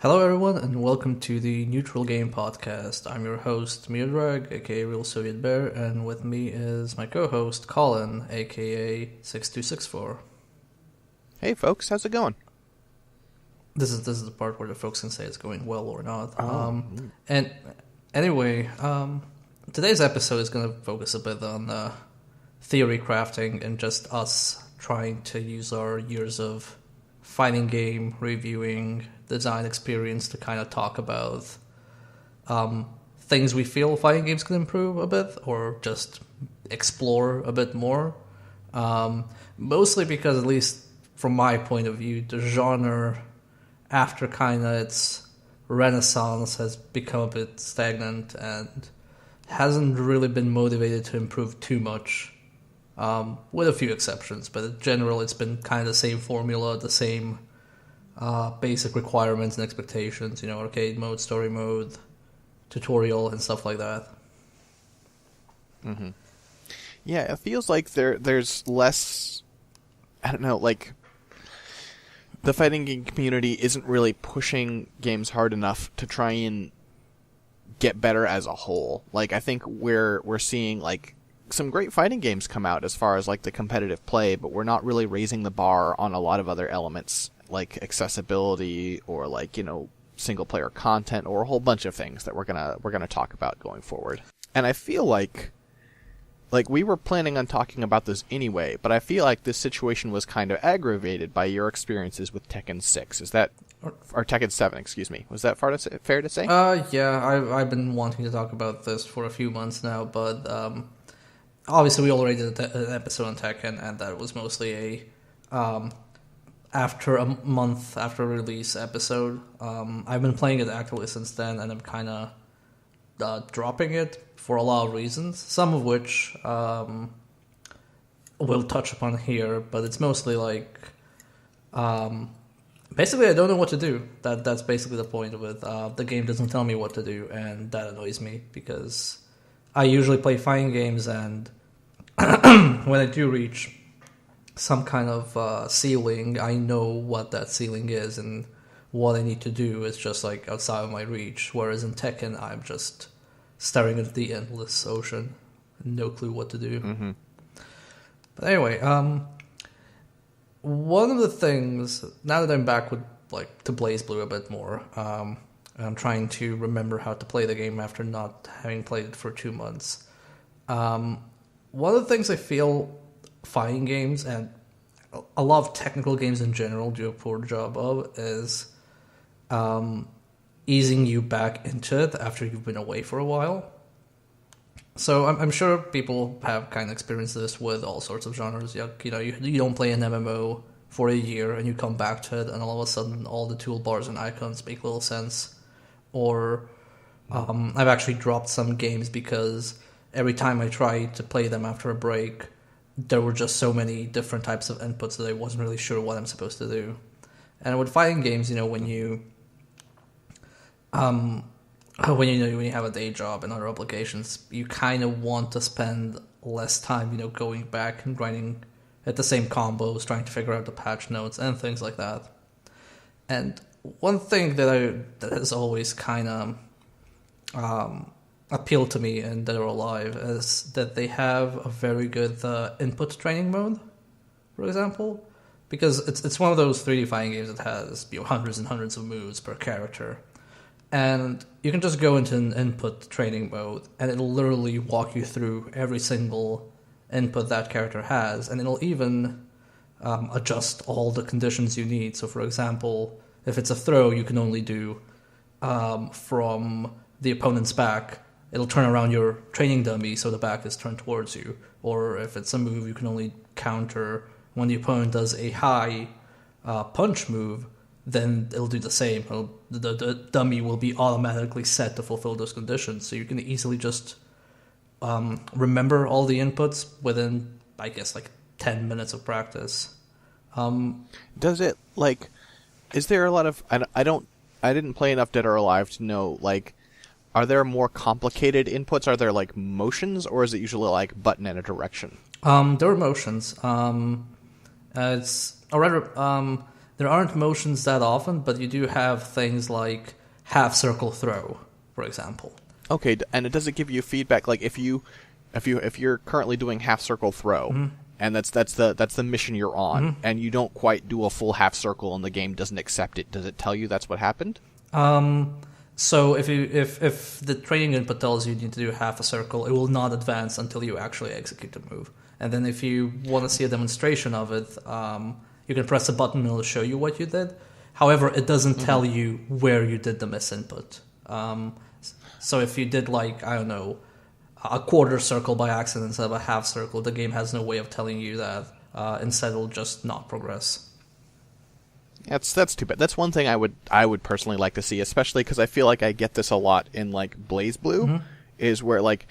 Hello, everyone, and welcome to the Neutral Game Podcast. I'm your host, Miodrag, aka Real Soviet Bear, and with me is my co-host, Colin, aka 6264. Hey, folks, how's it going? This is the part where the folks can say it's going well or not. Oh. And anyway, today's episode is going to focus a bit on theory crafting and just us trying to use our years of fighting game reviewing design experience to kind of talk about things we feel fighting games can improve a bit or just explore a bit more. Mostly because, at least from my point of view, the genre, after kind of its renaissance, has become a bit stagnant and hasn't really been motivated to improve too much, with a few exceptions. But in general, it's been kind of the same formula, the same basic requirements and expectations, arcade mode, story mode, tutorial, and stuff like that. Mm-hmm. Yeah, it feels like there's less, I don't know, like, the fighting game community isn't really pushing games hard enough to try and get better as a whole. Like, I think we're seeing, like, some great fighting games come out as far as, like, the competitive play, but we're not really raising the bar on a lot of other elements, like accessibility or, like, single player content or a whole bunch of things that we're gonna talk about going forward. And I feel like we were planning on talking about this anyway, but I feel like this situation was kind of aggravated by your experiences with Tekken 6. Is that, or Tekken 7, excuse me. Was that fair to say? Yeah, I've been wanting to talk about this for a few months now, but obviously we already did an episode on Tekken, and that was mostly a after a month after release episode. I've been playing it actively since then, and I'm kind of dropping it for a lot of reasons, some of which we'll touch upon here, but it's mostly like, basically I don't know what to do. That's basically the point of it. The game doesn't tell me what to do, and that annoys me, because I usually play fighting games, and when I do reach some kind of ceiling, I know what that ceiling is, and what I need to do is just like outside of my reach. Whereas in Tekken, I'm just staring at the endless ocean, no clue what to do. Mm-hmm. But anyway, one of the things, now that I'm back with to BlazBlue a bit more, I'm trying to remember how to play the game after not having played it for 2 months. One of the things I feel fighting games and a lot of technical games in general do a poor job of is easing you back into it after you've been away for a while. So I'm sure people have kind of experienced this with all sorts of genres. You don't play an MMO for a year and you come back to it, and all of a sudden all the toolbars and icons make little sense. Or I've actually dropped some games because every time I tried to play them after a break, there were just so many different types of inputs that I wasn't really sure what I'm supposed to do. And with fighting games, when you have a day job and other obligations, you kind of want to spend less time, going back and grinding at the same combos, trying to figure out the patch notes and things like that. And one thing that has always kind of appealed to me in Dead or Alive is that they have a very good input training mode, for example, because it's one of those 3D fighting games that has hundreds and hundreds of moves per character, and you can just go into an input training mode and it'll literally walk you through every single input that character has, and it'll even adjust all the conditions you need. So, for example, if it's a throw, you can only do from the opponent's back. It'll turn around your training dummy so the back is turned towards you. Or if it's a move, you can only counter when the opponent does a high punch move, then it'll do the same. The dummy will be automatically set to fulfill those conditions. So you can easily just remember all the inputs within, I guess, 10 minutes of practice. Does it, is there a lot of, I didn't play enough Dead or Alive to know, are there more complicated inputs? Are there, motions, or is it usually, button and a direction? There are motions. It's a rather, There aren't motions that often, but you do have things like half circle throw, for example. Okay, and does it give you feedback? Like if you're currently doing half circle throw, and that's the mission you're on, and you don't quite do a full half circle, and the game doesn't accept it, does it tell you that's what happened? So if the training input tells you need to do half a circle, it will not advance until you actually execute the move. And then if you want to see a demonstration of it, you can press a button and it'll show you what you did. However, it doesn't tell you where you did the misinput. So if you did, like, I don't know, a quarter circle by accident instead of a half circle, the game has no way of telling you that. Instead, it'll just not progress. That's too bad. That's one thing I would personally like to see, especially because I feel like I get this a lot in like BlazBlue, is where like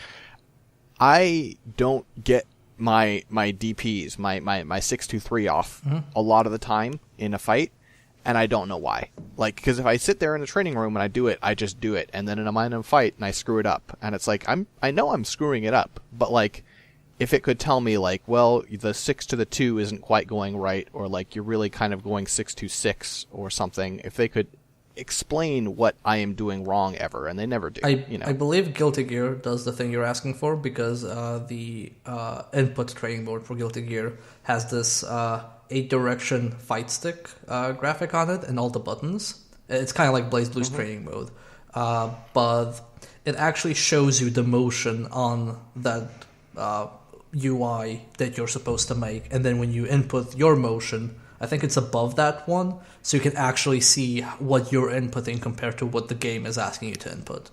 I don't get my DPs, my 623 off a lot of the time in a fight, and I don't know why. Like, because if I sit there in the training room and I do it, I just do it, and then in a random fight and I screw it up, and it's like I know I'm screwing it up, but like if it could tell me like, well, the 6 to the 2 isn't quite going right, or like you're really kind of going 6 to 6 or something, if they could explain what I am doing wrong ever, and they never do. I believe Guilty Gear does the thing you're asking for, because the input training board for Guilty Gear has this 8-direction fight stick graphic on it and all the buttons. It's kind of like BlazBlue's training mode, but it actually shows you the motion on that UI that you're supposed to make, and then when you input your motion, I think it's above that one, so you can actually see what you're inputting compared to what the game is asking you to input.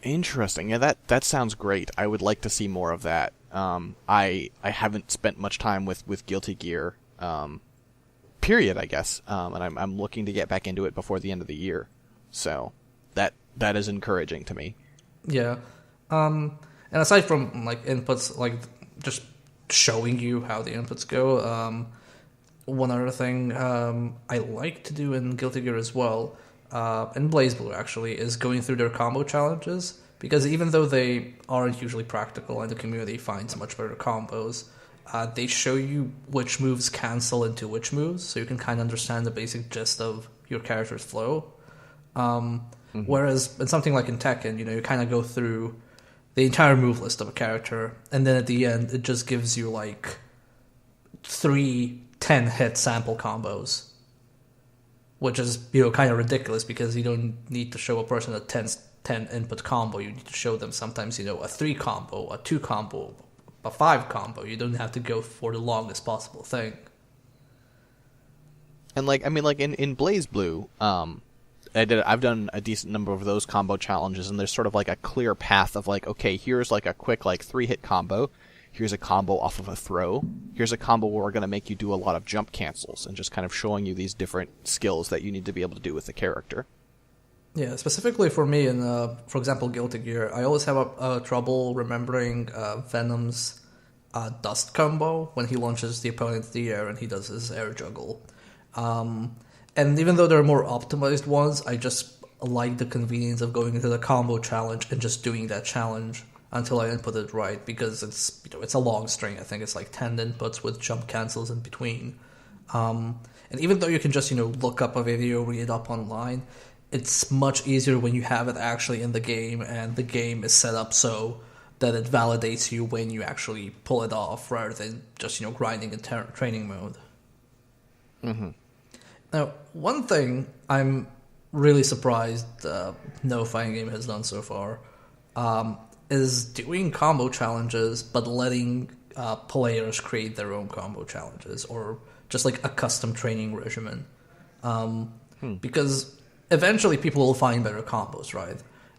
Interesting. Yeah, that sounds great. I would like to see more of that. I haven't spent much time with Guilty Gear, period, I guess, and I'm looking to get back into it before the end of the year. So that is encouraging to me. Yeah. And aside from like inputs, like just showing you how the inputs go, one other thing I like to do in Guilty Gear as well, and BlazBlue actually, is going through their combo challenges, because even though they aren't usually practical and the community finds much better combos, they show you which moves cancel into which moves, so you can kind of understand the basic gist of your character's flow. Whereas in something like in Tekken, you kind of go through the entire move list of a character, and then at the end, it just gives you like 3 10-hit sample combos, which is kind of ridiculous, because you don't need to show a person a 10 input combo. You need to show them sometimes a 3 combo, a 2 combo, a 5 combo. You don't have to go for the longest possible thing. And like, I mean, like in BlazBlue, I've done a decent number of those combo challenges, and there's sort of like a clear path of like, okay, here's like a quick like 3-hit combo. Here's a combo off of a throw. Here's a combo where we're going to make you do a lot of jump cancels, and just kind of showing you these different skills that you need to be able to do with the character. Yeah, specifically for me in, for example, Guilty Gear, I always have a trouble remembering Venom's dust combo when he launches the opponent in the air and he does his air juggle. And even though there are more optimized ones, I just like the convenience of going into the combo challenge and just doing that challenge until I input it right, because it's a long string. I think it's like 10 inputs with jump cancels in between. And even though you can just look up a video, read it up online, it's much easier when you have it actually in the game, and the game is set up so that it validates you when you actually pull it off, rather than just grinding in training mode. Now, one thing I'm really surprised no fighting game has done so far is doing combo challenges, but letting players create their own combo challenges, or just like a custom training regimen. Because eventually people will find better combos, right?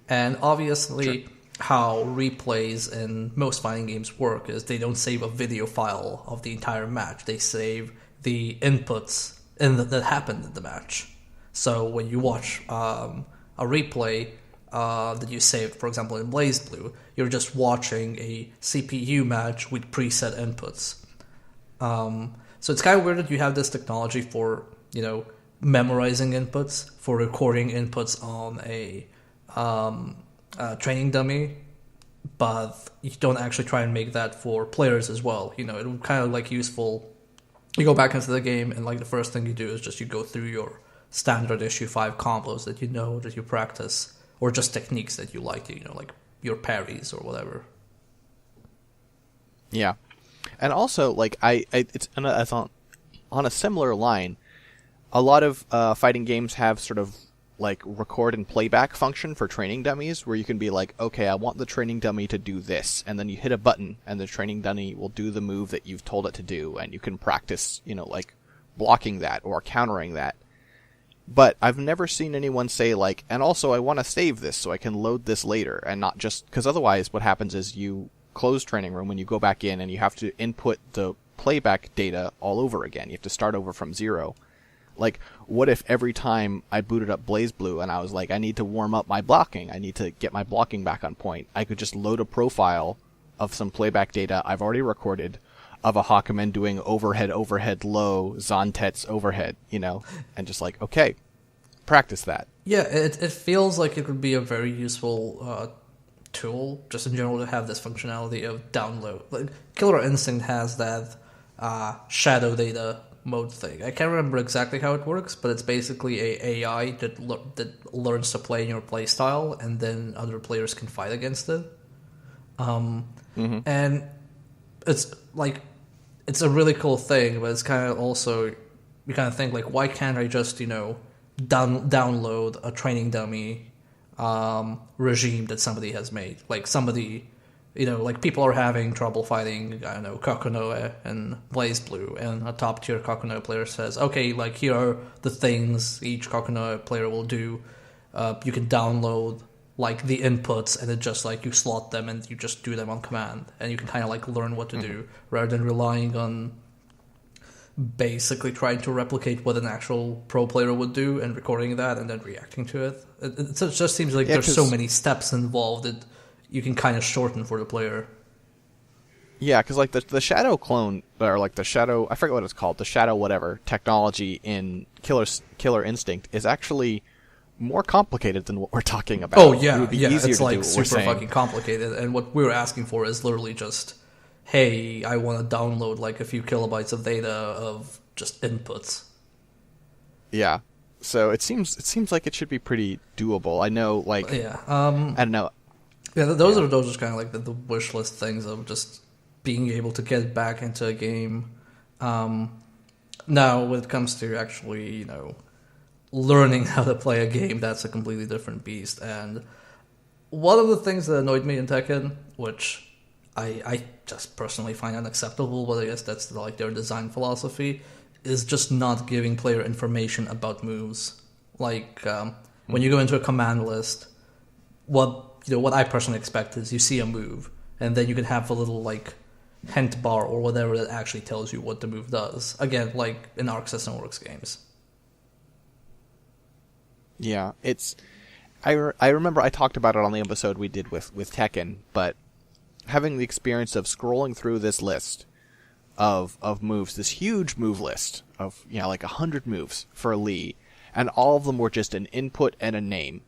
And obviously how replays in most fighting games work is they don't save a video file of the entire match. They save the inputs that happened in the match. So when you watch a replay that you saved, for example, in BlazBlue, you're just watching a CPU match with preset inputs. So it's kind of weird that you have this technology for, memorizing inputs, for recording inputs on a training dummy, but you don't actually try and make that for players as well. It would kind of like useful you go back into the game, and like the first thing you do is just you go through your standard issue 5 combos that you know, that you practice, or just techniques that you like, like your parries or whatever. Yeah. And also, like, I thought, on a similar line, a lot of fighting games have sort of, like, record and playback function for training dummies, where you can be like, okay, I want the training dummy to do this, and then you hit a button, and the training dummy will do the move that you've told it to do, and you can practice, like, blocking that or countering that. But I've never seen anyone say, like, and also I want to save this so I can load this later, and not just... Because otherwise what happens is you close training room when you go back in, and you have to input the playback data all over again. You have to start over from zero. Like, what if every time I booted up BlazBlue and I was like, I need to warm up my blocking, I need to get my blocking back on point, I could just load a profile of some playback data I've already recorded of a Hakumen doing overhead, low, Zantetsu overhead, and just like, okay, practice that. Yeah, it feels like it would be a very useful tool, just in general, to have this functionality of download. Like, Killer Instinct has that shadow data mode thing. I can't remember exactly how it works, but it's basically a AI that learns to play in your playstyle, and then other players can fight against it. And it's like, it's a really cool thing, but it's kind of also, you kind of think, like, why can't I just, download a training dummy regime that somebody has made? Like, somebody, like, people are having trouble fighting, I don't know, Kakunoe and BlazBlue, and a top-tier Kakunoe player says, okay, like, here are the things each Kakunoe player will do. You can download, like, the inputs, and it just, like, you slot them, and you just do them on command, and you can kind of, like, learn what to do, rather than relying on basically trying to replicate what an actual pro player would do, and recording that, and then reacting to it. It just seems like there's so many steps involved that you can kind of shorten for the player. Yeah, because, like, the Shadow clone, or, like, the Shadow, I forget what it's called, the Shadow whatever, technology in Killer Instinct is actually more complicated than what we're talking about. Oh, yeah, it would be yeah, easier it's, to like, do what super we're fucking complicated, and what we're asking for is literally just, hey, I want to download, like, a few kilobytes of data of just inputs. Yeah. So it seems like it should be pretty doable. I know, like... Yeah, I don't know. Yeah, those are kind of like the wish list things of just being able to get back into a game. Now, when it comes to actually, learning how to play a game, that's a completely different beast. And one of the things that annoyed me in Tekken, which I just personally find unacceptable, but I guess that's like their design philosophy, is just not giving player information about moves. Like, when you go into a command list, what I personally expect is you see a move, and then you can have a little, like, hint bar or whatever that actually tells you what the move does. Again, like in Arc System Works games. Yeah, it's... I remember I talked about it on the episode we did with Tekken, but having the experience of scrolling through this list of moves, this huge move list of, like 100 moves for Lee, and all of them were just an input and a name,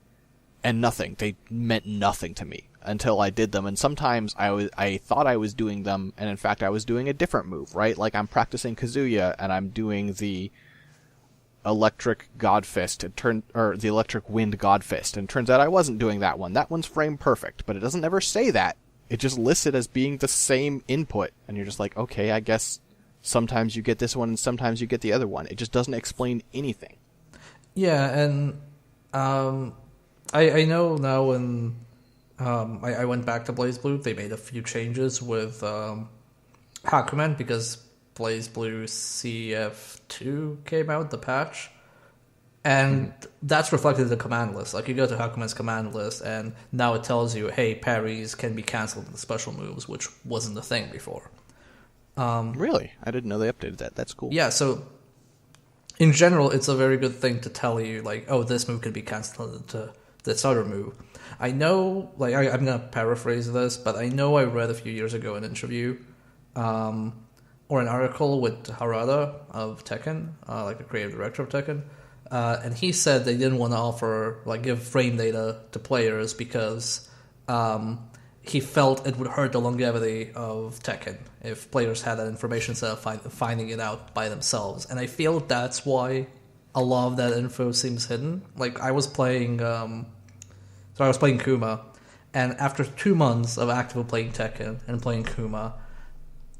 and nothing. They meant nothing to me until I did them, and sometimes I thought I was doing them, and in fact I was doing a different move, right? Like, I'm practicing Kazuya, and I'm doing the electric god fist, or the electric wind god fist, and it turns out I wasn't doing that one. That one's frame perfect, but it doesn't ever say that. It just lists it as being the same input, and you're just like, okay, I guess sometimes you get this one and sometimes you get the other one. It just doesn't explain anything. Yeah, and I know now when I went back to BlazBlue, they made a few changes with Hakumen, because BlazBlue CF2 came out, the patch. And that's reflected in the command list. Like, you go to Hakumen's command list, and now it tells you, hey, parries can be cancelled in the special moves, which wasn't a thing before. Really? I didn't know they updated that. That's cool. Yeah, so in general, it's a very good thing to tell you, like, oh, this move can be cancelled into this other move. I know, like, I'm going to paraphrase this, but I know I read a few years ago an interview, or an article with Harada of Tekken, like the creative director of Tekken, and he said they didn't want to offer, like, give frame data to players because he felt it would hurt the longevity of Tekken if players had that information instead of finding it out by themselves. And I feel that's why a lot of that info seems hidden. Like, I was playing Kuma, and after 2 months of actively playing Tekken and playing Kuma,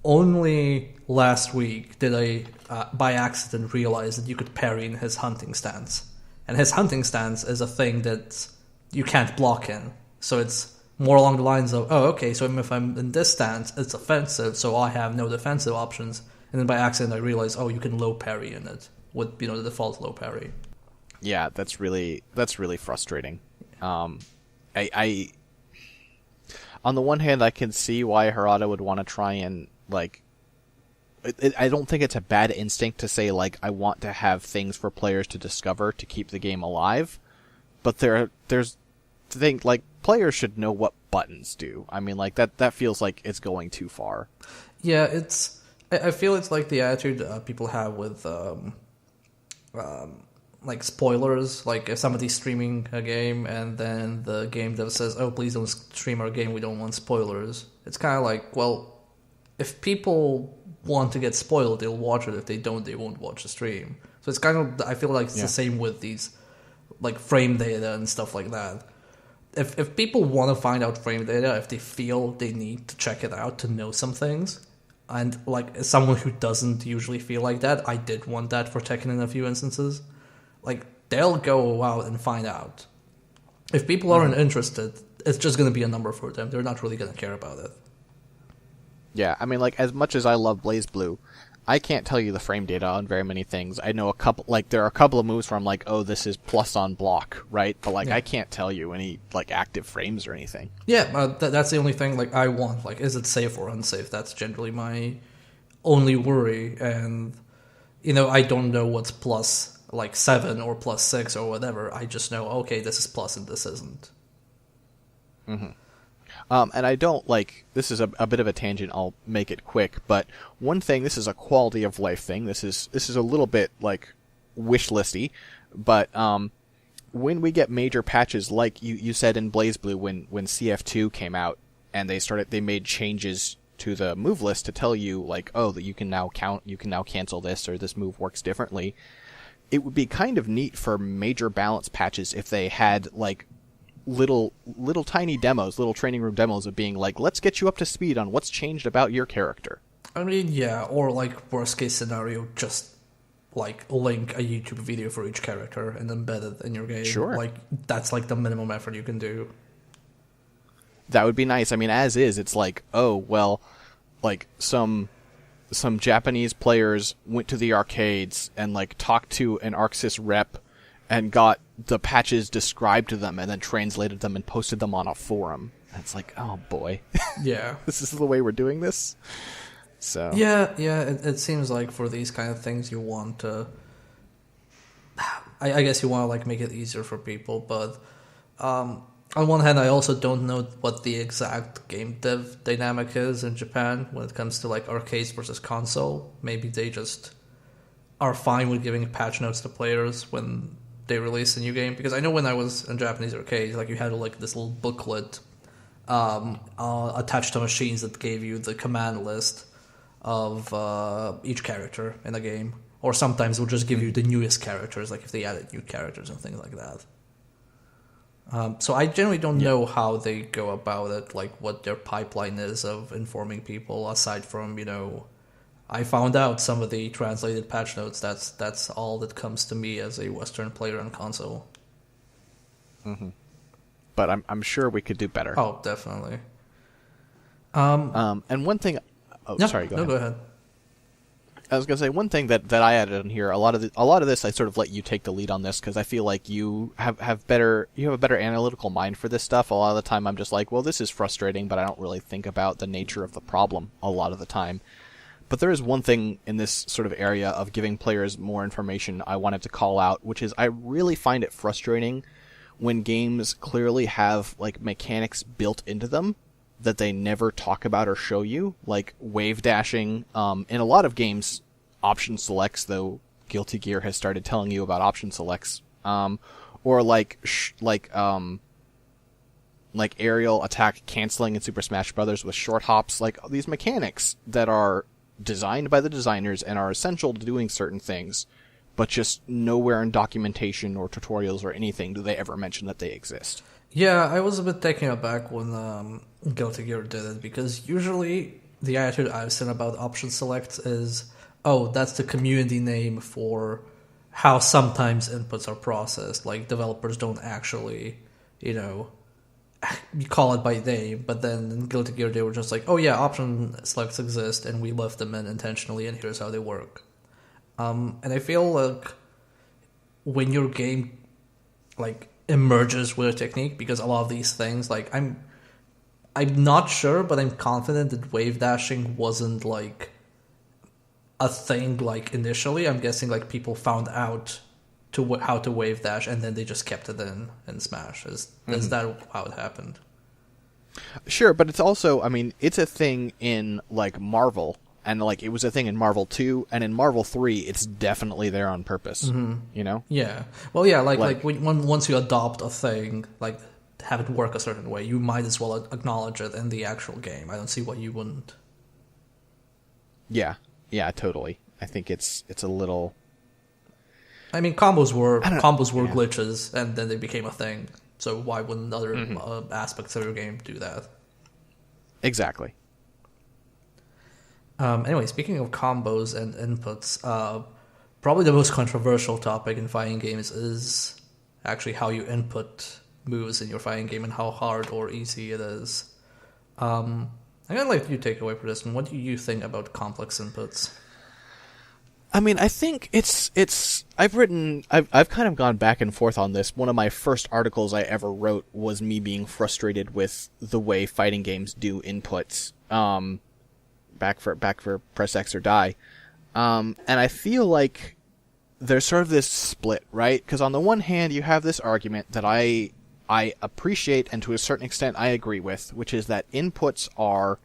only last week did I, by accident, realize that you could parry in his hunting stance. And his hunting stance is a thing that you can't block in. So it's more along the lines of, oh, okay, so if I'm in this stance, it's offensive, so I have no defensive options. And then by accident, I realize, oh, you can low parry in it with, the default low parry. Yeah, that's really frustrating. I on the one hand, I can see why Harada would want to try and, like, I don't think it's a bad instinct to say, like, I want to have things for players to discover to keep the game alive, but there's things, like, players should know what buttons do. I mean, like, that feels like it's going too far. Yeah, I feel it's like the attitude people have with, like, spoilers. Like, if somebody's streaming a game and then the game dev says, oh, please don't stream our game, we don't want spoilers. It's kind of like, well, if people want to get spoiled, they'll watch it. If they don't, they won't watch the stream. So it's kind of, I feel like it's the same with these, like, frame data and stuff like that. If people want to find out frame data, if they feel they need to check it out to know some things, and, like, as someone who doesn't usually feel like that, I did want that for Tekken in a few instances. Like, they'll go out and find out. If people aren't interested, it's just going to be a number for them. They're not really going to care about it. Yeah, I mean, like, as much as I love BlazBlue, I can't tell you the frame data on very many things. I know there are a couple of moves where I'm like, oh, this is plus on block, right? But, like, I can't tell you any, like, active frames or anything. Yeah, that's the only thing, like, I want. Like, is it safe or unsafe? That's generally my only worry. And, I don't know what's plus, like, 7 or plus 6 or whatever. I just know, okay, this is plus and this isn't. Mm-hmm. And I don't, like, this is a bit of a tangent, I'll make it quick, but one thing, this is a quality of life thing, this is a little bit, like, wish listy, but when we get major patches, like you said in BlazBlue, when CF2 came out, and they made changes to the move list to tell you, like, oh, that you can now cancel this, or this move works differently, it would be kind of neat for major balance patches if they had, like, little tiny demos, little training room demos of being like, let's get you up to speed on what's changed about your character. I mean, yeah, or, like, worst case scenario, just, like, link a YouTube video for each character and embed it in your game. Sure. Like, that's, like, the minimum effort you can do. That would be nice. I mean, as is, it's like, oh, well, like, some Japanese players went to the arcades and, like, talked to an ArcSys rep and got the patches described to them and then translated them and posted them on a forum. And it's like, oh boy. Yeah. This is the way we're doing this? So Yeah, it seems like for these kind of things you want to... I guess you want to, like, make it easier for people, but on one hand, I also don't know what the exact game dev dynamic is in Japan when it comes to, like, arcades versus console. Maybe they just are fine with giving patch notes to players when they release a new game, because I know when I was in Japanese arcades, like, you had, like, this little booklet attached to machines that gave you the command list of each character in the game, or sometimes it would just give you the newest characters, like if they added new characters and things like that. So I generally don't know how they go about it, like what their pipeline is of informing people, aside from, I found out some of the translated patch notes. That's all that comes to me as a Western player on console. Mm-hmm. But I'm sure we could do better. Oh, definitely. And one thing. Oh, no, sorry. Go ahead. I was gonna say one thing that I added in here. A lot of this I sort of let you take the lead on this because I feel like you have a better analytical mind for this stuff. A lot of the time I'm just like, well, this is frustrating, but I don't really think about the nature of the problem a lot of the time. But there is one thing in this sort of area of giving players more information I wanted to call out, which is I really find it frustrating when games clearly have, like, mechanics built into them that they never talk about or show you, like wave dashing. In a lot of games, option selects, though Guilty Gear has started telling you about option selects, or like like aerial attack canceling in Super Smash Bros. With short hops, like these mechanics that are designed by the designers and are essential to doing certain things, but just nowhere in documentation or tutorials or anything do they ever mention that they exist. Yeah, I was a bit taken aback when Guilty Gear did it, because usually the attitude I've seen about option select is, oh, that's the community name for how sometimes inputs are processed. Like, developers don't actually, you call it by name, but then in Guilty Gear they were just like, oh yeah, option selects exist, and we left them in intentionally, and here's how they work. And I feel like when your game, like, emerges with a technique, because a lot of these things, like, I'm not sure, but I'm confident that wave dashing wasn't, like, a thing, like, initially. I'm guessing, like, people found out how to wave dash, and then they just kept it in Smash. Is that how it happened? Sure, but it's also, I mean, it's a thing in, like, Marvel, and, like, it was a thing in Marvel 2, and in Marvel 3, it's definitely there on purpose, you know? Yeah. Well, yeah, like once you adopt a thing, like, have it work a certain way, you might as well acknowledge it in the actual game. I don't see why you wouldn't. Yeah, totally. I think it's a little... I mean, combos were Yeah. glitches, and then they became a thing. So why wouldn't other aspects of your game do that? Exactly. Anyway, speaking of combos and inputs, probably the most controversial topic in fighting games is actually how you input moves in your fighting game and how hard or easy it is. I'm gonna let you take away for this one. What do you think about complex inputs? I mean, I think I've kind of gone back and forth on this. One of my first articles I ever wrote was me being frustrated with the way fighting games do inputs. Back for press X or die. And I feel like there's sort of this split, right? Because on the one hand, you have this argument that I appreciate and to a certain extent I agree with, which is that inputs are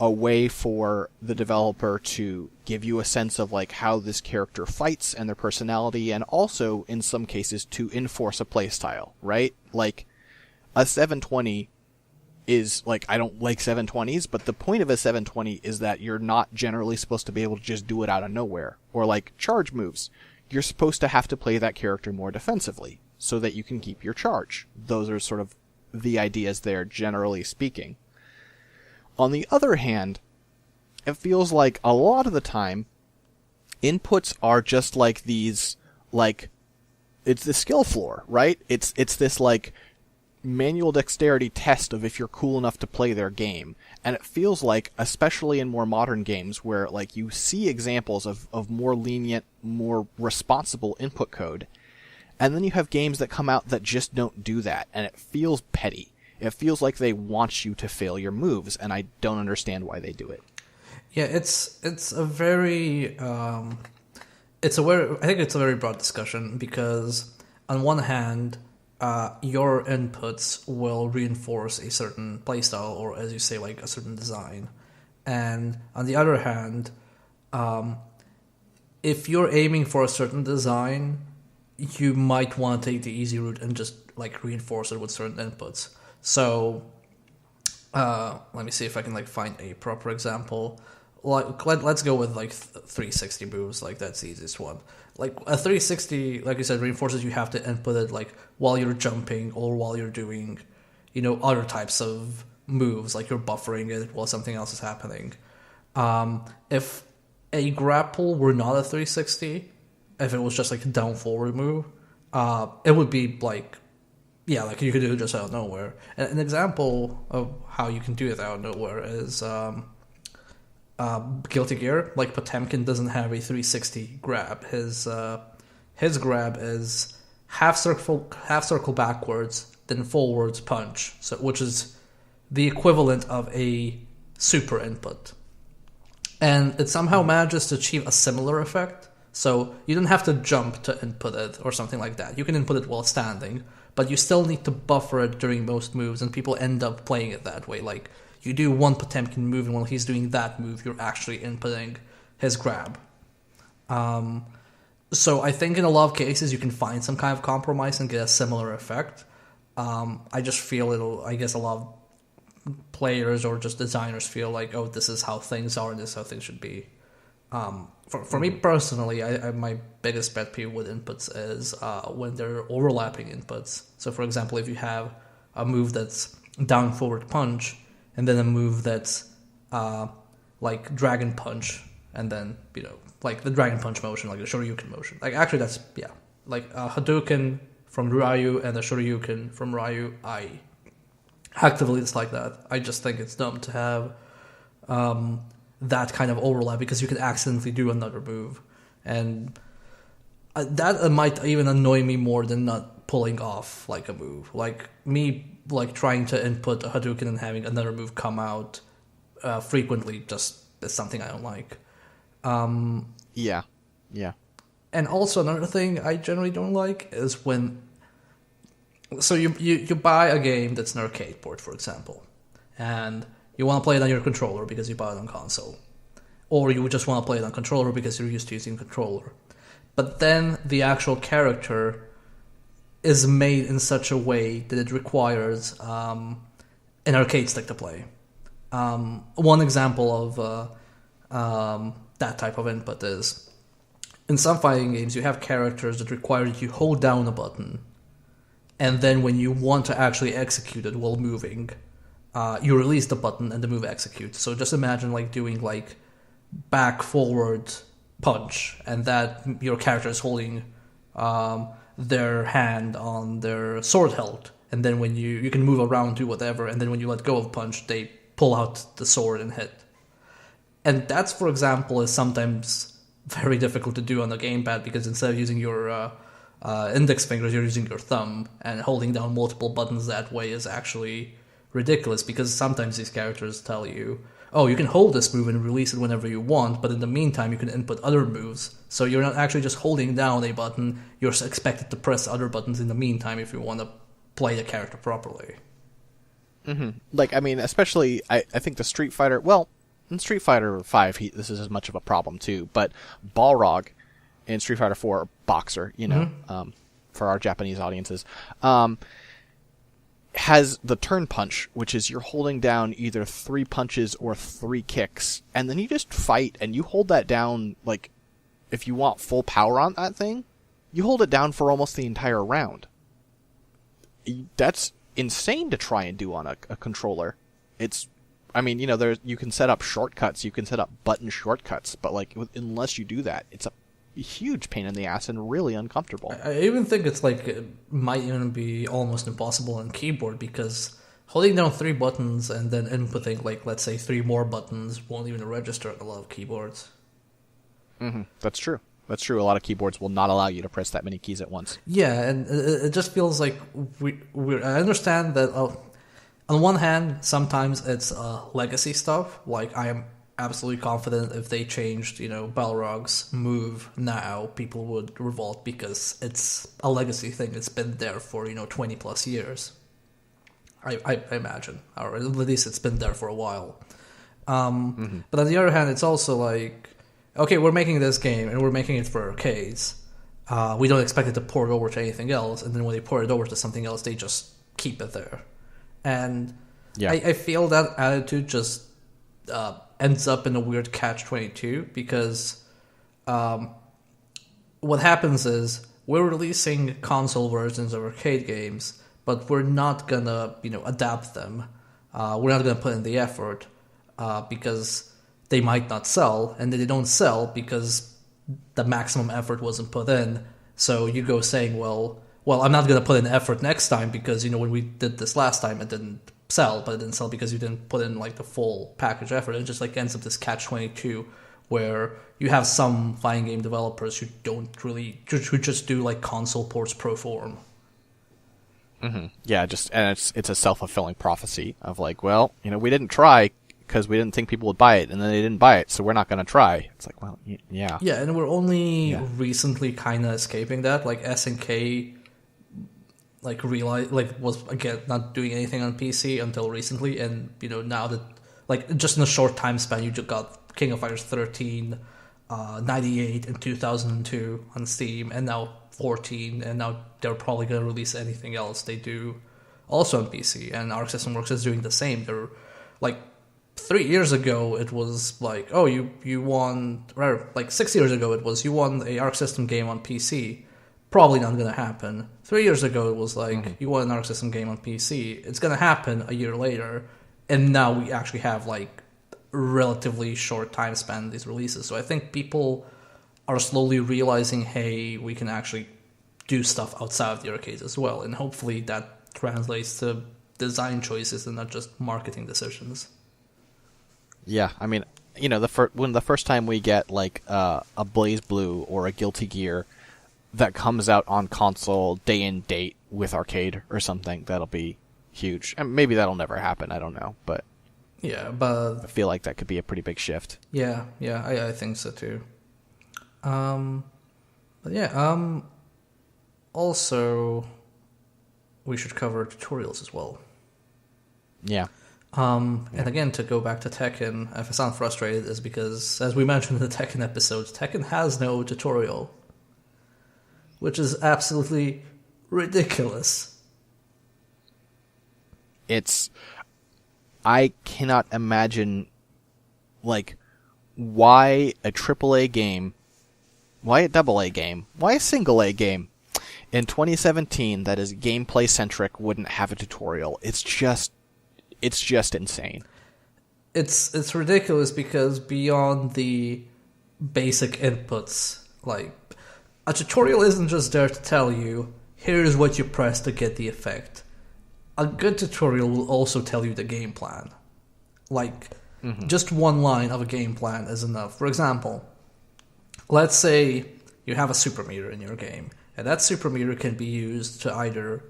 a way for the developer to give you a sense of like how this character fights and their personality, and also in some cases to enforce a playstyle, right? Like a 720 is like, I don't like 720s, but the point of a 720 is that you're not generally supposed to be able to just do it out of nowhere. Or like charge moves, you're supposed to have to play that character more defensively so that you can keep your charge. Those are sort of the ideas there, generally speaking. On the other hand, it feels like a lot of the time, inputs are just like these, like, it's the skill floor, right? It's this, like, manual dexterity test of if you're cool enough to play their game. And it feels like, especially in more modern games, where, like, you see examples of more lenient, more responsible input code, and then you have games that come out that just don't do that, and it feels petty. It feels like they want you to fail your moves, and I don't understand why they do it. Yeah, I think it's a very broad discussion, because on one hand, your inputs will reinforce a certain playstyle, or as you say, like a certain design. And on the other hand, if you're aiming for a certain design, you might want to take the easy route and just like reinforce it with certain inputs. So, let me see if I can like find a proper example. Like, let's go with like 360 moves. Like, that's the easiest one. Like a 360, like you said, reinforces you have to input it like while you're jumping or while you're doing, other types of moves. Like you're buffering it while something else is happening. If a grapple were not a 360, if it was just like a down forward move, it would be like, yeah, like you could do it just out of nowhere. And an example of how you can do it out of nowhere is Guilty Gear. Like Potemkin doesn't have a 360 grab. His grab is half circle backwards, then forwards punch. So which is the equivalent of a super input. And it somehow manages to achieve a similar effect. So you don't have to jump to input it or something like that. You can input it while standing, but you still need to buffer it during most moves, and people end up playing it that way. Like, you do one Potemkin move, and while he's doing that move, you're actually inputting his grab. So I think in a lot of cases you can find some kind of compromise and get a similar effect. I just feel I guess a lot of players or just designers feel like, oh, this is how things are, this is how things should be. For me personally, my biggest pet peeve with inputs is when they're overlapping inputs. So, for example, if you have a move that's down forward punch, and then a move that's like dragon punch, and then like the dragon punch motion, like the Shoryuken motion. Like actually, that's like a Hadouken from Ryu and a Shoryuken from Ryu. I actively dislike that. I just think it's dumb to have that kind of overlap because you could accidentally do another move, and that might even annoy me more than not pulling off like a move. Like me, like trying to input a Hadouken and having another move come out frequently just is something I don't like. Yeah. And also another thing I generally don't like is when... So you buy a game that's an arcade port, for example, and you want to play it on your controller because you bought it on console. Or you just want to play it on controller because you're used to using controller. But then the actual character is made in such a way that it requires an arcade stick to play. One example of that type of input is, in some fighting games, you have characters that require that you hold down a button, and then when you want to actually execute it while moving, you release the button and the move executes. So just imagine like doing like back forward punch, and that your character is holding their hand on their sword hilt, and then when you can move around, do whatever, and then when you let go of punch, they pull out the sword and hit. And that's, for example, is sometimes very difficult to do on the gamepad because instead of using your index fingers, you're using your thumb, and holding down multiple buttons that way is actually ridiculous because sometimes these characters tell you, oh, you can hold this move and release it whenever you want, but in the meantime you can input other moves, so you're not actually just holding down a button, you're expected to press other buttons in the meantime if you want to play the character properly. Mm-hmm. Like, I mean, especially, I think the Street Fighter, well, in Street Fighter 5, this is as much of a problem too, but Balrog in Street Fighter 4, Boxer, for our Japanese audiences, has the turn punch, which is you're holding down either 3 punches or 3 kicks, and then you just fight, and you hold that down, like, if you want full power on that thing, you hold it down for almost the entire round. That's insane to try and do on a controller. It's, I mean, you can set up shortcuts, you can set up button shortcuts, but, like, unless you do that, it's a huge pain in the ass and really uncomfortable. I even think it's like it might even be almost impossible on keyboard because holding down 3 buttons and then inputting, like, let's say 3 more buttons won't even register on a lot of keyboards. Mm-hmm. That's true. That's true. A lot of keyboards will not allow you to press that many keys at once. Yeah, and it just feels like I understand that on one hand, sometimes it's legacy stuff. Like, I am absolutely confident if they changed, Balrog's move now, people would revolt because it's a legacy thing. It's been there for, 20 plus years. I imagine. Or at least it's been there for a while. But on the other hand, it's also like, okay, we're making this game and we're making it for arcades. We don't expect it to port over to anything else. And then when they port it over to something else, they just keep it there. And yeah. I feel that attitude just ends up in a weird catch-22 because what happens is we're releasing console versions of arcade games, but we're not gonna adapt them. We're not gonna put in the effort because they might not sell, and they don't sell because the maximum effort wasn't put in. So you go saying, well, I'm not gonna put in effort next time because when we did this last time it didn't sell, but it didn't sell because you didn't put in like the full package effort. It just like ends up this catch-22 where you have some fighting game developers who who just do like console ports pro form. Mm-hmm. Yeah, and it's a self-fulfilling prophecy of like, well, we didn't try because we didn't think people would buy it, and then they didn't buy it, so we're not going to try. It's like, well, yeah. Yeah, and we're only recently kind of escaping that. Like SNK was again not doing anything on PC until recently, and now that just in a short time span you just got King of Fighters 13, 98 and 2002 on Steam, and now 14, and now they're probably gonna release anything else they do also on PC, and Arc System Works is doing the same. They're like 3 years ago, it was like, oh, you won, or like 6 years ago, it was you won a Arc System game on PC. Probably not gonna happen. 3 years ago, it was like, you won an Arc System game on PC. It's gonna happen a year later, and now we actually have like relatively short time span in these releases. So I think people are slowly realizing, hey, we can actually do stuff outside of the arcades as well, and hopefully that translates to design choices and not just marketing decisions. Yeah, I mean, you know, when the first time we get like a Blaze Blue or a Guilty Gear that comes out on console day and date with arcade or something, that'll be huge. And maybe that'll never happen. I don't know, but yeah, but I feel like that could be a pretty big shift. Yeah, I think so too. But yeah, also we should cover tutorials as well. Yeah. And again, to go back to Tekken, if I sound frustrated, is because, as we mentioned in the Tekken episodes, Tekken has no tutorial, which is absolutely ridiculous. I cannot imagine, like, why a AAA game, why a AA game, why a single A game in 2017 that is gameplay centric wouldn't have a tutorial. It's just insane. It's ridiculous because beyond the basic inputs, like, a tutorial isn't just there to tell you, here's what you press to get the effect. A good tutorial will also tell you the game plan. Like, just one line of a game plan is enough. For example, let's say you have a super meter in your game, and that super meter can be used to either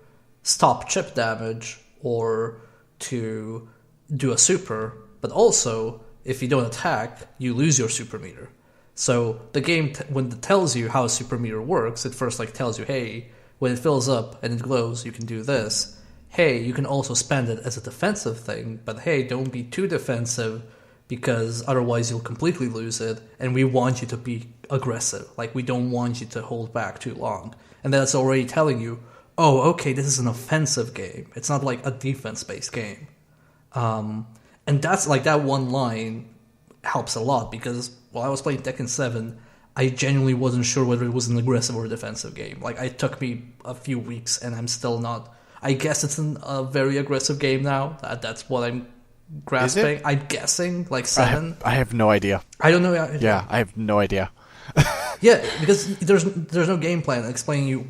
stop chip damage or to do a super, but also, if you don't attack, you lose your super meter. So the game, when it tells you how a super meter works, it first like tells you, hey, when it fills up and it glows, you can do this. Hey, you can also spend it as a defensive thing, but hey, don't be too defensive because otherwise you'll completely lose it, and we want you to be aggressive. Like, we don't want you to hold back too long. And then it's already telling you, oh, okay, this is an offensive game. It's not like a defense-based game. And that's like, that one line helps a lot, because while I was playing Tekken 7, I genuinely wasn't sure whether it was an aggressive or defensive game. Like, it took me a few weeks, and I'm still not. I guess it's a very aggressive game now. That's what I'm grasping. I'm guessing, like 7. I have no idea. I don't know. Yeah, I have no idea. Yeah, because there's no game plan explaining you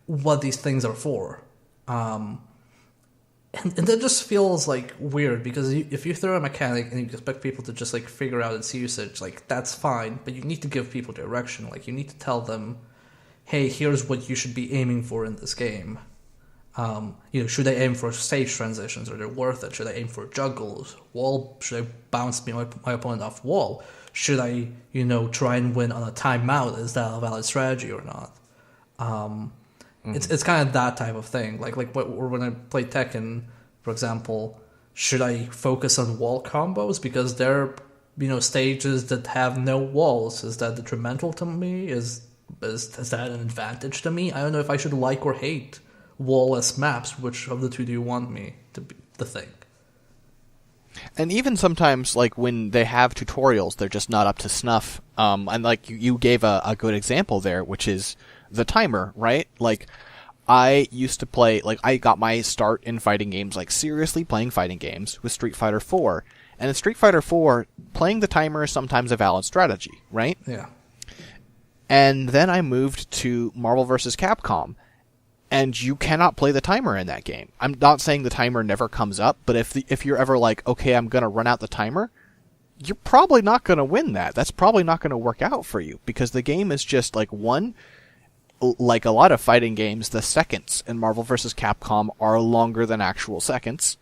what these things are for. And that just feels like weird, because if you throw a mechanic and you expect people to just like figure out its usage, like, that's fine, but you need to give people direction. Like, you need to tell them, hey, here's what you should be aiming for in this game. Should I aim for stage transitions? Are they worth it? Should I aim for juggles? Should I bounce my opponent off wall? Should I, try and win on a timeout? Is that a valid strategy or not? It's kind of that type of thing. Like when I play Tekken, for example, should I focus on wall combos because they're stages that have no walls? Is that detrimental to me? Is that an advantage to me? I don't know if I should like or hate wall-less maps. Which of the two do you want me to think? And even sometimes, like, when they have tutorials, they're just not up to snuff. And like you gave a good example there, which is the timer, right? Like, I used to play, like, I got my start in fighting games, like, seriously playing fighting games with Street Fighter 4. And in Street Fighter 4, playing the timer is sometimes a valid strategy, right? Yeah. And then I moved to Marvel vs. Capcom, and you cannot play the timer in that game. I'm not saying the timer never comes up, but if you're ever like, okay, I'm going to run out the timer, you're probably not going to win that. That's probably not going to work out for you, because the game is just, like, like a lot of fighting games, the seconds in Marvel vs. Capcom are longer than actual seconds.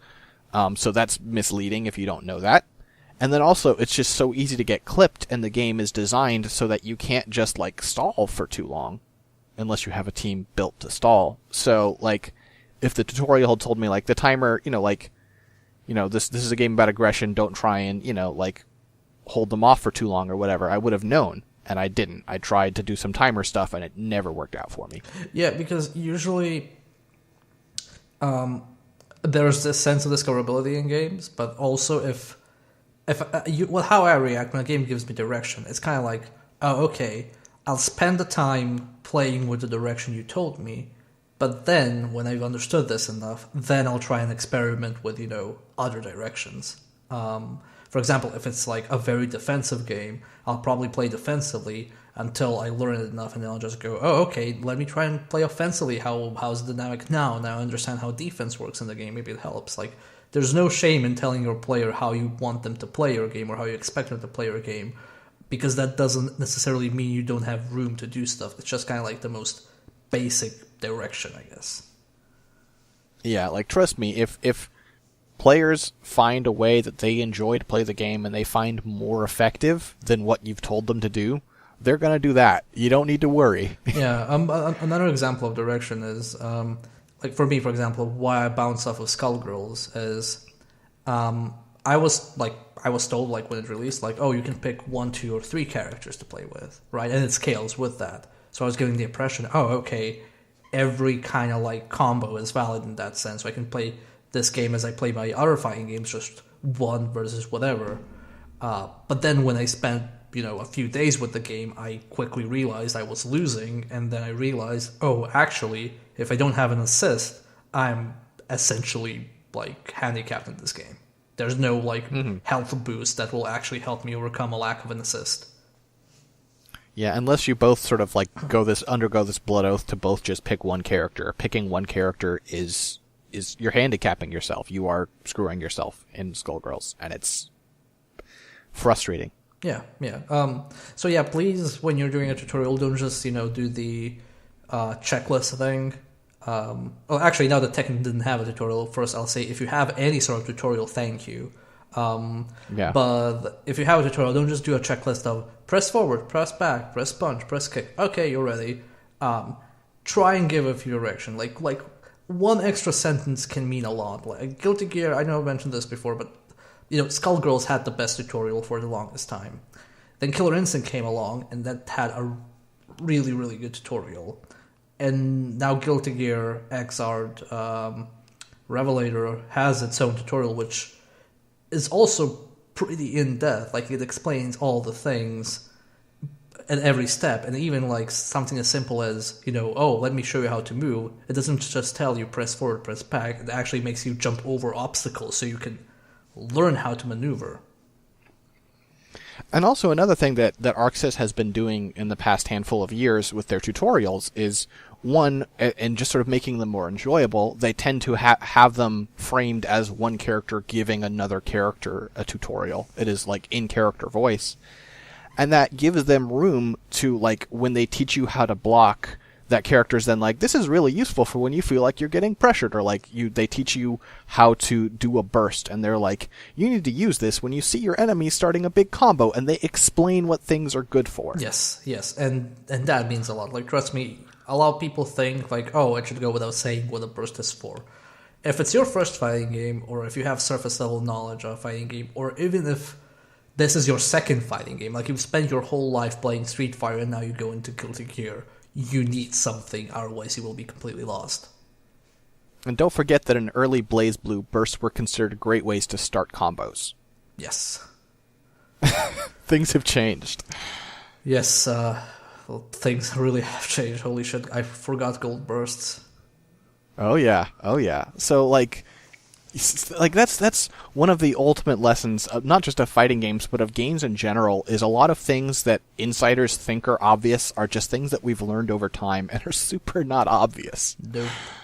So that's misleading if you don't know that. And then also, it's just so easy to get clipped, and the game is designed so that you can't just, like, stall for too long, unless you have a team built to stall. So, like, if the tutorial had told me, like, the timer, this is a game about aggression, don't try and, like, hold them off for too long or whatever, I would have known, and I didn't. I tried to do some timer stuff, and it never worked out for me. Yeah, because usually there's this sense of discoverability in games, but also how I react when a game gives me direction, it's kind of like, oh, okay, I'll spend the time playing with the direction you told me, but then when I've understood this enough, then I'll try and experiment with, other directions. For example, if it's like a very defensive game, I'll probably play defensively until I learn it enough, and then I'll just go, oh, okay, let me try and play offensively. How's the dynamic now? Now I understand how defense works in the game. Maybe it helps. Like, there's no shame in telling your player how you want them to play your game or how you expect them to play your game, because that doesn't necessarily mean you don't have room to do stuff. It's just kind of like the most basic direction, I guess. Yeah, like, trust me, if players find a way that they enjoy to play the game and they find more effective than what you've told them to do, they're going to do that. You don't need to worry. Yeah, another example of direction is, like for me, for example, why I bounce off of Skullgirls is, I was told, like, when it released, like, oh, you can pick 1, 2, or 3 characters to play with, right? And it scales with that. So I was getting the impression, oh, okay, every kind of, like, combo is valid in that sense. So I can play this game as I play my other fighting games, just 1 versus whatever. But then when I spent, a few days with the game, I quickly realized I was losing, and then I realized, oh, actually, if I don't have an assist, I'm essentially, like, handicapped in this game. There's no, like, health boost that will actually help me overcome a lack of an assist. Yeah, unless you both sort of, like, undergo this blood oath to both just pick one character. Picking one character is you're handicapping yourself. You are screwing yourself in Skullgirls, and it's frustrating. Yeah. So yeah, please, when you're doing a tutorial, don't just, do the checklist thing. Actually, now that Tekken didn't have a tutorial, first I'll say, if you have any sort of tutorial, thank you. Yeah. But if you have a tutorial, don't just do a checklist of press forward, press back, press punch, press kick. Okay, you're ready. Try and give a few direction. Like one extra sentence can mean a lot. Like Guilty Gear, I know I mentioned this before, but Skullgirls had the best tutorial for the longest time. Then Killer Instinct came along, and that had a really, really good tutorial. And now Guilty Gear Xrd Revelator has its own tutorial, which is also pretty in-depth. Like, it explains all the things at every step, and even like something as simple as, oh, let me show you how to move. It doesn't just tell you press forward, press back. It actually makes you jump over obstacles so you can learn how to maneuver. And also another thing that ArcSys has been doing in the past handful of years with their tutorials is, one, and just sort of making them more enjoyable, they tend to have them framed as one character giving another character a tutorial. It is like in-character voice. And that gives them room to, like, when they teach you how to block, that character's then like, this is really useful for when you feel like you're getting pressured, or like they teach you how to do a burst, and they're like, you need to use this when you see your enemy starting a big combo, and they explain what things are good for. Yes, and that means a lot. Like, trust me, a lot of people think like, oh, I should go without saying what a burst is for. If it's your first fighting game, or if you have surface level knowledge of a fighting game, or even if this is your second fighting game, like you've spent your whole life playing Street Fighter and now you go into Guilty Gear, you need something, otherwise you will be completely lost. And don't forget that in early BlazBlue, bursts were considered great ways to start combos. Yes. Things have changed. Yes, things really have changed. Holy shit, I forgot gold bursts. Oh yeah. So like that's one of the ultimate lessons of not just of fighting games, but of games in general, is a lot of things that insiders think are obvious are just things that we've learned over time and are super not obvious.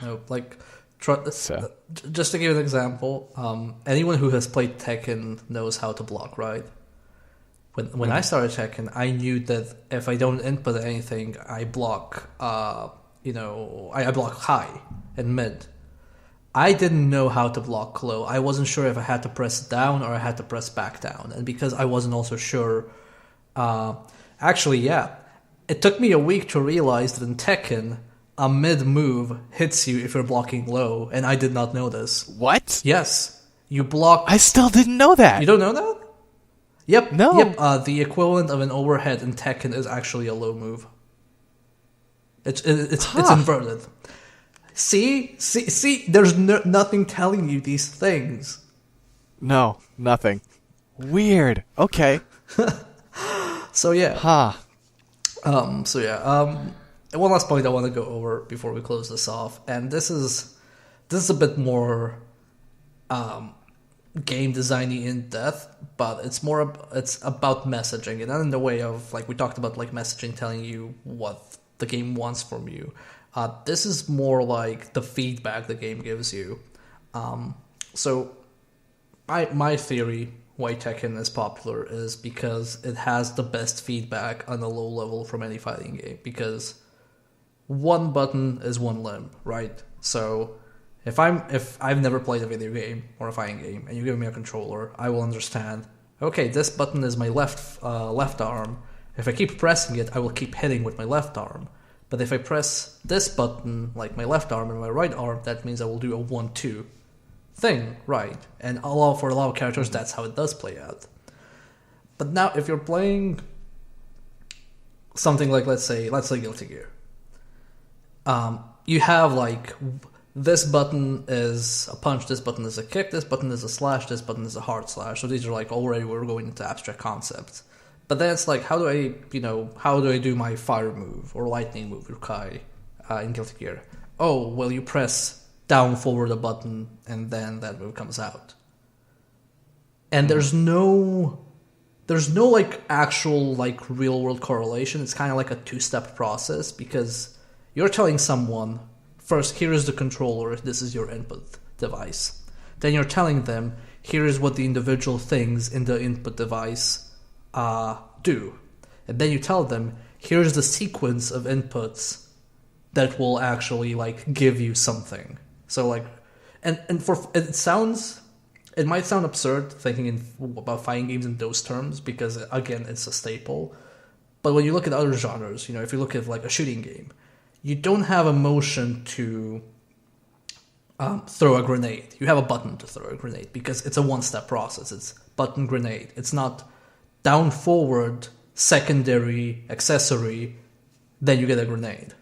No. Like, just to give an example, anyone who has played Tekken knows how to block, right? When I started Tekken, I knew that if I don't input anything, I block, I block high and mid. I didn't know how to block low. I wasn't sure if I had to press down or I had to press back down. And because I wasn't also sure... it took me a week to realize that in Tekken, a mid-move hits you if you're blocking low, and I did not know this. What? Yes. You block... I still didn't know that. You don't know that? Yep. No. Yep. The equivalent of an overhead in Tekken is actually a low move. It's inverted. See. There's nothing telling you these things. No, nothing. Weird. Okay. So yeah. Huh. One last point I want to go over before we close this off, and this is a bit more game designy in depth, but it's about messaging, and not in the way of like we talked about, like messaging telling you what the game wants from you. This is more like the feedback the game gives you. So my theory why Tekken is popular is because it has the best feedback on a low level from any fighting game, because one button is one limb, right? So if I've never played a video game or a fighting game and you give me a controller, I will understand, okay, this button is my left arm. If I keep pressing it, I will keep hitting with my left arm. But if I press this button, like my left arm and my right arm, that means I will do a 1-2 thing, right? And for a lot of characters, that's how it does play out. But now, if you're playing something like, let's say Guilty Gear, you have like this button is a punch, this button is a kick, this button is a slash, this button is a hard slash. So these are like already we're going into abstract concepts. But then it's like, how do I do my fire move or lightning move with Kai in Guilty Gear? Oh, well, you press down forward a button and then that move comes out. And there's no like actual like real world correlation. It's kind of like a two-step process, because you're telling someone, first, here is the controller, this is your input device. Then you're telling them, here is what the individual things in the input device do. And then you tell them, here's the sequence of inputs that will actually like give you something. So like, and it might sound absurd thinking about fighting games in those terms, because again, it's a staple. But when you look at other genres, if you look at like a shooting game, you don't have a motion to throw a grenade. You have a button to throw a grenade, because it's a one-step process. It's button grenade. It's not down forward, secondary, accessory, then you get a grenade.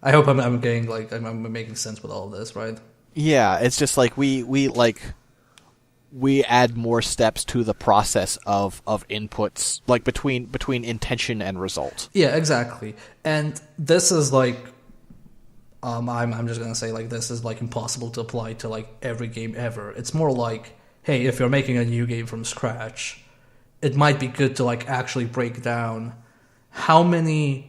I hope I'm getting like I'm making sense with all of this, right? Yeah, it's just like we add more steps to the process of inputs, like between intention and result. Yeah, exactly. And this is like I'm just gonna say, like, this is like impossible to apply to like every game ever. It's more like, hey, if you're making a new game from scratch, it might be good to like actually break down how many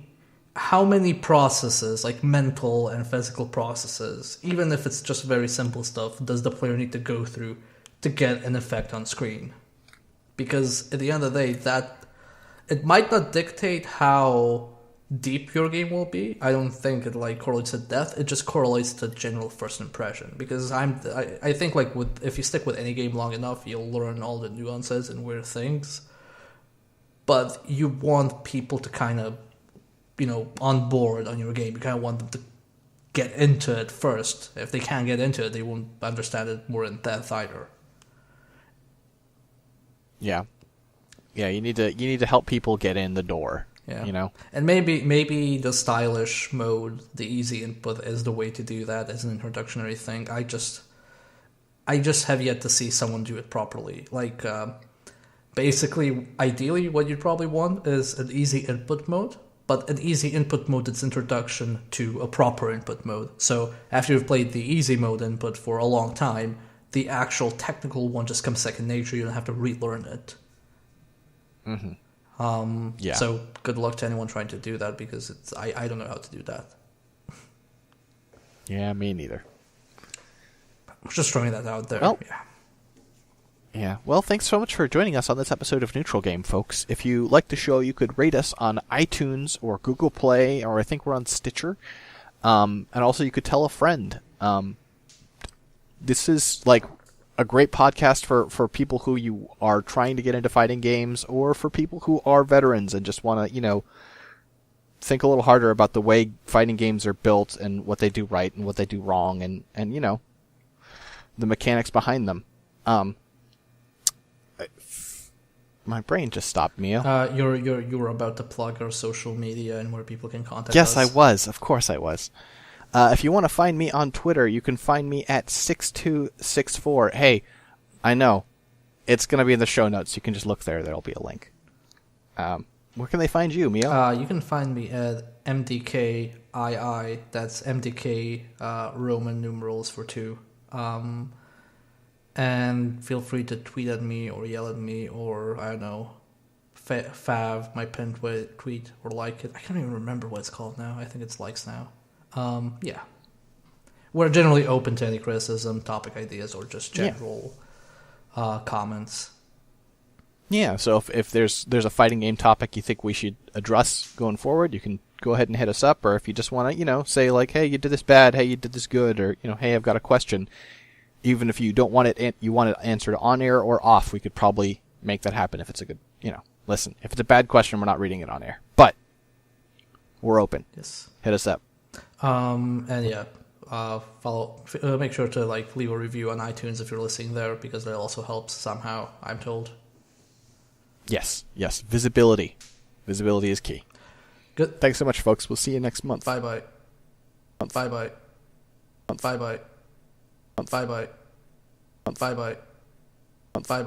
processes, like mental and physical processes, even if it's just very simple stuff, does the player need to go through to get an effect on screen. Because at the end of the day, that it might not dictate how deep your game will be. I don't think it like correlates to depth. It just correlates to general first impression. Because I think like if you stick with any game long enough, you'll learn all the nuances and weird things. But you want people to kind of, on board on your game. You kind of want them to get into it first. If they can't get into it, they won't understand it more in depth either. Yeah, you need to help people get in the door. Yeah, and maybe the stylish mode, the easy input, is the way to do that as an introductory thing. I just have yet to see someone do it properly. Like, basically, ideally, what you'd probably want is an easy input mode, but an easy input mode that's introduction to a proper input mode. So after you've played the easy mode input for a long time, the actual technical one just comes second nature. You don't have to relearn it. Mm-hmm. Yeah. So good luck to anyone trying to do that, because I don't know how to do that. Yeah, me neither. I'm just throwing that out there. Well, yeah. Well, thanks so much for joining us on this episode of Neutral Game, folks. If you like the show, you could rate us on iTunes or Google Play, or I think we're on Stitcher. And also you could tell a friend. This is like a great podcast for people who you are trying to get into fighting games, or for people who are veterans and just want to, think a little harder about the way fighting games are built and what they do right and what they do wrong, and the mechanics behind them. My brain just stopped, Mio. You were about to plug our social media and where people can contact us. Yes, I was. Of course I was. If you want to find me on Twitter, you can find me at 6264. Hey, I know. It's going to be in the show notes. You can just look there. There'll be a link. Where can they find you, Mio? You can find me at MDKII. That's MDK Roman numerals for 2. And feel free to tweet at me or yell at me or, I don't know, fav my pinned tweet or like it. I can't even remember what it's called now. I think it's likes now. Yeah. We're generally open to any criticism, topic ideas, or just general comments. Yeah, so if there's a fighting game topic you think we should address going forward, you can go ahead and hit us up. Or if you just want to, say like, hey, you did this bad, hey, you did this good, or, hey, I've got a question. Even if you don't want it, you want it answered on air or off, we could probably make that happen if it's a good, listen, if it's a bad question, we're not reading it on air. But we're open. Yes. Hit us up. And yeah, make sure to leave a review on iTunes if you're listening there, because that also helps somehow, I'm told. Yes. Visibility is key. Good. Thanks so much, folks. We'll see you next month. Bye-bye. Bye-bye. Bye-bye. Bye-bye. Bye-bye. Bye-bye.